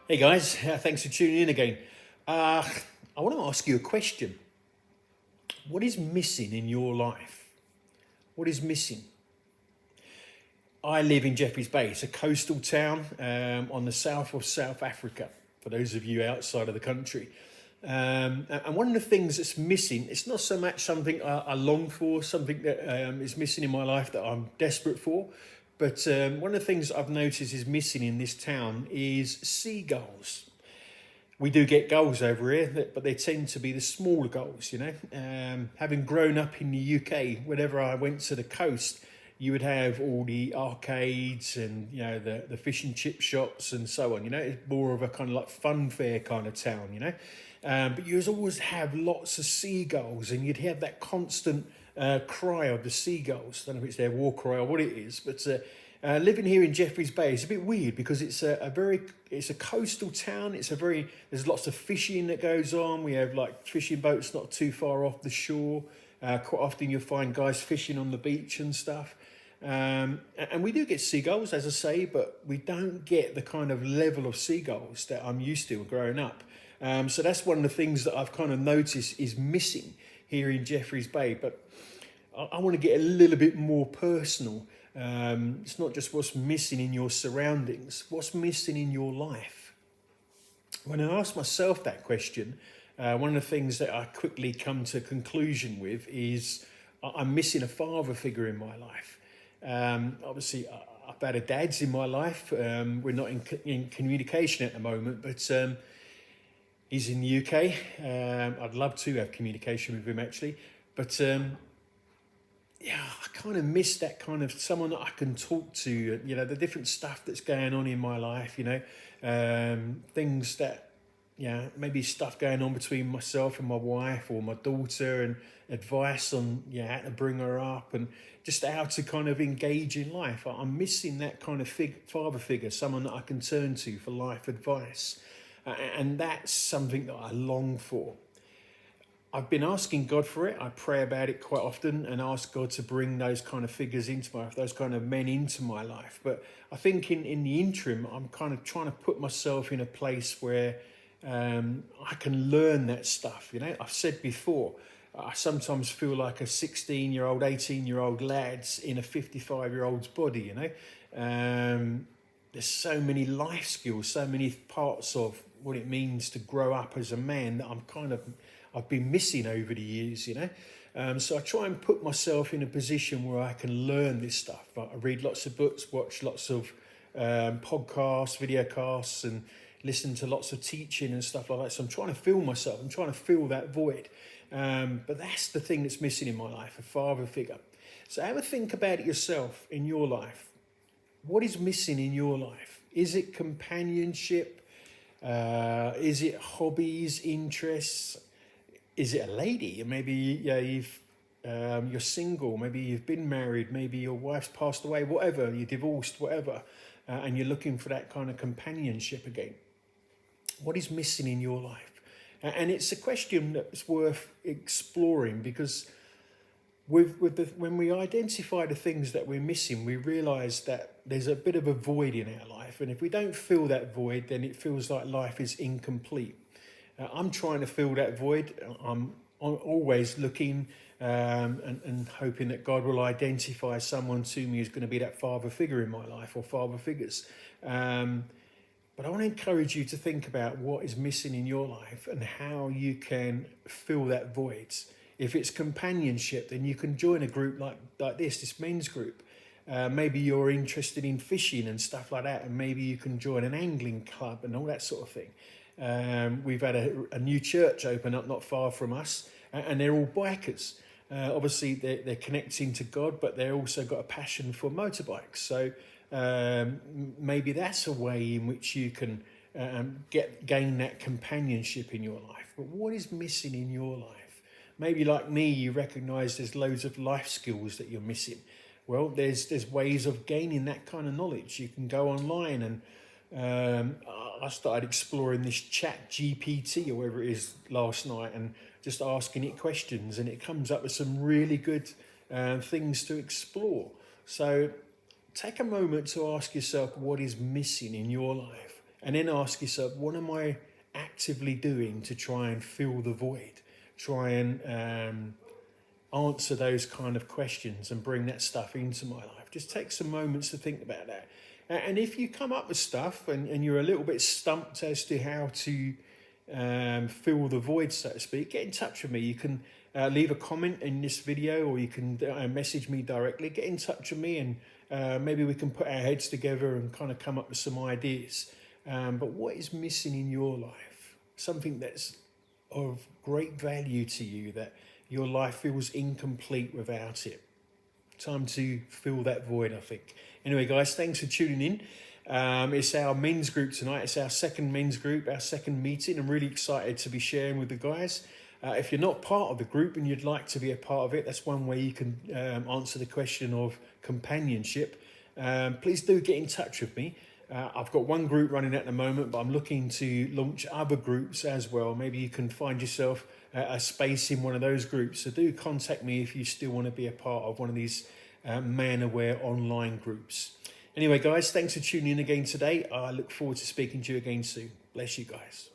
Hey guys, thanks for tuning in again. I want to ask you a question. What is missing in your life? What is missing? I live in Jeffreys Bay. It's a coastal town on the south of South Africa, for those of you outside of the country. And one of the things that's missing, it's not so much something I long for, something that is missing in my life that I'm desperate for, but one of the things I've noticed is missing in this town is seagulls. We do get gulls over here, but they tend to be the smaller gulls, you know. Having grown up in the UK, whenever I went to the coast, you would have all the arcades and, you know, the fish and chip shops and so on, you know. It's more of a kind of like fun fair kind of town, you know. But you always have lots of seagulls and you'd have that constant cry of the seagulls. I don't know if it's their war cry or what it is, but living here in Jeffreys Bay is a bit weird because it's a coastal town. There's lots of fishing that goes on. We have like fishing boats not too far off the shore. Quite often you'll find guys fishing on the beach and stuff. And we do get seagulls, as I say, but we don't get the kind of level of seagulls that I'm used to growing up. So that's one of the things that I've kind of noticed is missing here in Jeffreys Bay. But I want to get a little bit more personal. It's not just what's missing in your surroundings, what's missing in your life. When I ask myself that question, one of the things that I quickly come to a conclusion with is I'm missing a father figure in my life. Obviously, I've had a dad's in my life. We're not in communication at the moment, but he's in the UK. I'd love to have communication with him actually, but yeah, I kind of miss that kind of someone that I can talk to, you know, the different stuff that's going on in my life, you know, things that, yeah, maybe stuff going on between myself and my wife or my daughter and advice on, yeah, how to bring her up and just how to kind of engage in life. I'm missing that kind of father figure, someone that I can turn to for life advice. And that's something that I long for. I've been asking God for it. I pray about it quite often and ask God to bring those kind of figures into my life, those kind of men into my life. But I think in the interim, I'm kind of trying to put myself in a place where I can learn that stuff. You know, I've said before, I sometimes feel like a 16-year-old, 18-year-old lad's in a 55-year-old's body, you know. There's so many life skills, so many parts of what it means to grow up as a man that I've been missing over the years, you know. So I try and put myself in a position where I can learn this stuff. I read lots of books, watch lots of podcasts, videocasts, and listen to lots of teaching and stuff like that. So I'm trying to fill myself. I'm trying to fill that void. But that's the thing that's missing in my life, a father figure. So have a think about it yourself in your life. What is missing in your life? Is it companionship? Is it hobbies, interests? Is it a lady? Maybe you're single. Maybe you've been married. Maybe your wife's passed away. Whatever, you're divorced. Whatever, and you're looking for that kind of companionship again. What is missing in your life? And it's a question that's worth exploring because when we identify the things that we're missing, we realise that there's a bit of a void in our life, and if we don't fill that void, then it feels like life is incomplete. I'm trying to fill that void. I'm always looking and hoping that God will identify someone to me who's going to be that father figure in my life or father figures. But I want to encourage you to think about what is missing in your life and how you can fill that void. If it's companionship, then you can join a group like this men's group. Maybe you're interested in fishing and stuff like that, and maybe you can join an angling club and all that sort of thing. We've had a new church open up not far from us, and they're all bikers. Obviously, they're connecting to God, but they've also got a passion for motorbikes. So maybe that's a way in which you can gain that companionship in your life. But what is missing in your life? Maybe like me, you recognise there's loads of life skills that you're missing. Well, there's ways of gaining that kind of knowledge. You can go online and I started exploring this Chat GPT or whatever it is last night and just asking it questions, and it comes up with some really good things to explore. So take a moment to ask yourself what is missing in your life And then ask yourself, what am I actively doing to try and fill the void? Try and answer those kind of questions and bring that stuff into my life. Just take some moments to think about that. And if you come up with stuff and you're a little bit stumped as to how to fill the void, so to speak, get in touch with me. You can leave a comment in this video, or you can message me directly. Get in touch with me, and maybe we can put our heads together and kind of come up with some ideas. But what is missing in your life? Something that's of great value to you, that your life feels incomplete without it. Time to fill that void, I think. Anyway, guys, thanks for tuning in. It's our men's group tonight. It's our second men's group, our second meeting. I'm really excited to be sharing with the guys. If you're not part of the group and you'd like to be a part of it, that's one way you can answer the question of companionship. Please do get in touch with me. I've got one group running at the moment, but I'm looking to launch other groups as well. Maybe you can find yourself a space in one of those groups. So do contact me if you still want to be a part of one of these Man Aware online groups. Anyway, guys, thanks for tuning in again today. I look forward to speaking to you again soon. Bless you guys.